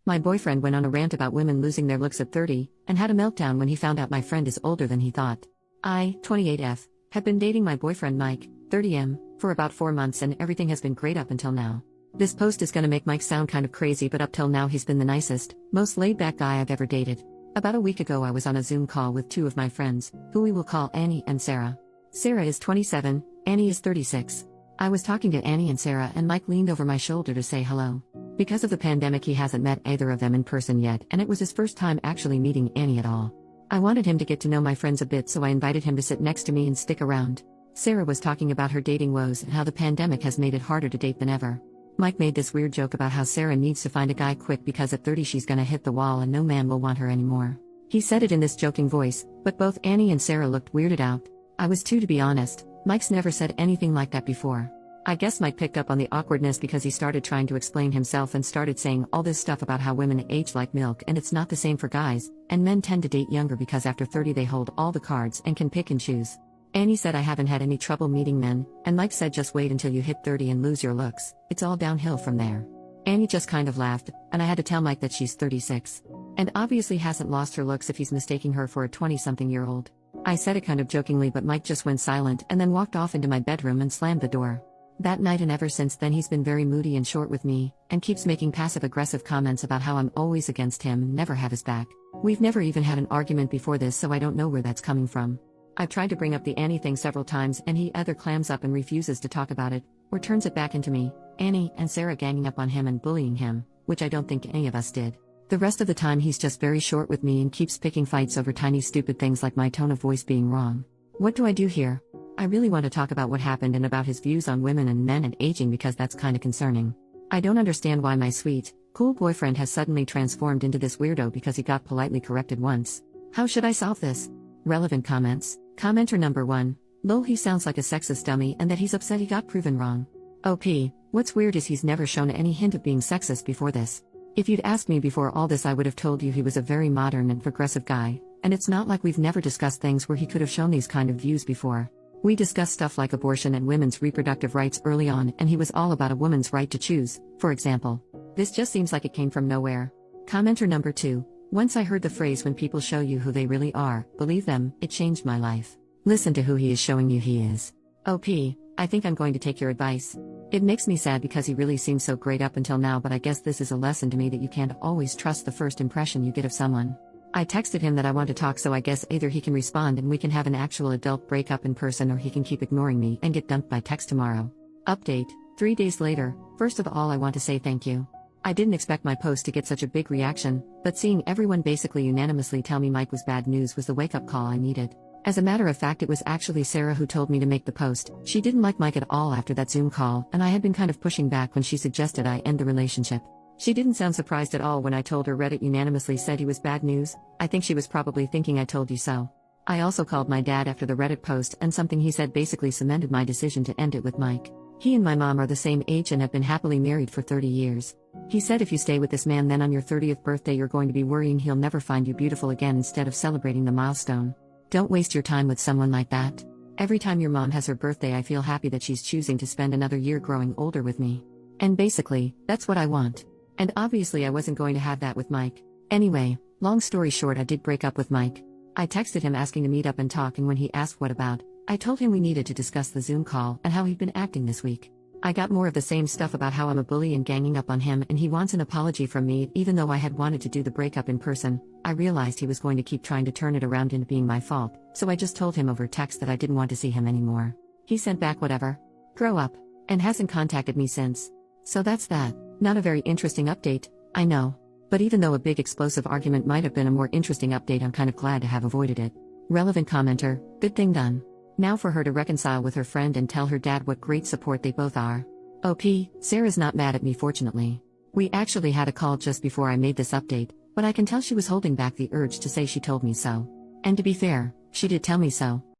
My boyfriend went on a rant about women losing their looks at 30, and had a meltdown when he found out my friend is older than he thought. I, 28F, have been dating my boyfriend Mike, 30M, for about 4 months and everything has been great up until now. This post is gonna make Mike sound kind of crazy, but up till now he's been the nicest, most laid-back guy I've ever dated. About a week ago I was on a Zoom call with 2 of my friends, who we will call Annie and Sarah. Sarah is 27, Annie is 36. I was talking to Annie and Sarah and Mike leaned over my shoulder to say hello. Because of the pandemic he hasn't met either of them in person yet, and it was his first time actually meeting Annie at all. I wanted him to get to know my friends a bit, so I invited him to sit next to me and stick around. Sarah was talking about her dating woes and how the pandemic has made it harder to date than ever. Mike made this weird joke about how Sarah needs to find a guy quick because at 30 she's gonna hit the wall and no man will want her anymore. He said it in this joking voice, but both Annie and Sarah looked weirded out. I was too, to be honest. Mike's never said anything like that before. I guess Mike picked up on the awkwardness because he started trying to explain himself and started saying all this stuff about how women age like milk and it's not the same for guys, and men tend to date younger because after 30 they hold all the cards and can pick and choose. Annie said I haven't had any trouble meeting men, and Mike said just wait until you hit 30 and lose your looks, it's all downhill from there. Annie just kind of laughed, and I had to tell Mike that she's 36. And obviously hasn't lost her looks if he's mistaking her for a 20-something-year-old. I said it kind of jokingly, but Mike just went silent and then walked off into my bedroom and slammed the door. That night and ever since then he's been very moody and short with me, and keeps making passive-aggressive comments about how I'm always against him, never have his back. We've never even had an argument before this, so I don't know where that's coming from. I've tried to bring up the Annie thing several times and he either clams up and refuses to talk about it, or turns it back into me, Annie, and Sarah ganging up on him and bullying him, which I don't think any of us did. The rest of the time he's just very short with me and keeps picking fights over tiny stupid things like my tone of voice being wrong. What do I do here? I really want to talk about what happened and about his views on women and men and aging because that's kinda concerning. I don't understand why my sweet, cool boyfriend has suddenly transformed into this weirdo because he got politely corrected once. How should I solve this? Relevant comments. Commenter number 1. Lol, he sounds like a sexist dummy and that he's upset he got proven wrong. OP. What's weird is he's never shown any hint of being sexist before this. If you'd asked me before all this I would have told you he was a very modern and progressive guy, and it's not like we've never discussed things where he could have shown these kind of views before. We discussed stuff like abortion and women's reproductive rights early on, and he was all about a woman's right to choose, for example. This just seems like it came from nowhere. Commenter number 2. Once I heard the phrase when people show you who they really are, believe them, it changed my life. Listen to who he is showing you he is. OP, I think I'm going to take your advice. It makes me sad because he really seemed so great up until now, but I guess this is a lesson to me that you can't always trust the first impression you get of someone. I texted him that I want to talk, so I guess either he can respond and we can have an actual adult breakup in person, or he can keep ignoring me and get dumped by text tomorrow. Update, 3 days later. First of all I want to say thank you. I didn't expect my post to get such a big reaction, but seeing everyone basically unanimously tell me Mike was bad news was the wake-up call I needed. As a matter of fact, it was actually Sarah who told me to make the post. She didn't like Mike at all after that Zoom call, and I had been kind of pushing back when she suggested I end the relationship. She didn't sound surprised at all when I told her Reddit unanimously said he was bad news. I think she was probably thinking I told you so. I also called my dad after the Reddit post, and something he said basically cemented my decision to end it with Mike. He and my mom are the same age and have been happily married for 30 years. He said if you stay with this man, then on your 30th birthday you're going to be worrying he'll never find you beautiful again instead of celebrating the milestone. Don't waste your time with someone like that. Every time your mom has her birthday I feel happy that she's choosing to spend another year growing older with me. And basically, that's what I want. And obviously I wasn't going to have that with Mike. Anyway, long story short, I did break up with Mike. I texted him asking to meet up and talk, and when he asked what about, I told him we needed to discuss the Zoom call and how he'd been acting this week. I got more of the same stuff about how I'm a bully and ganging up on him, and he wants an apology from me. Even though I had wanted to do the breakup in person, I realized he was going to keep trying to turn it around into being my fault, so I just told him over text that I didn't want to see him anymore. He sent back whatever. Grow up. And hasn't contacted me since. So that's that. Not a very interesting update, I know. But even though a big explosive argument might have been a more interesting update, I'm kind of glad to have avoided it. Relevant commenter, good thing done. Now for her to reconcile with her friend and tell her dad what great support they both are. OP, Sarah's not mad at me fortunately. We actually had a call just before I made this update, but I can tell she was holding back the urge to say she told me so. And to be fair, she did tell me so.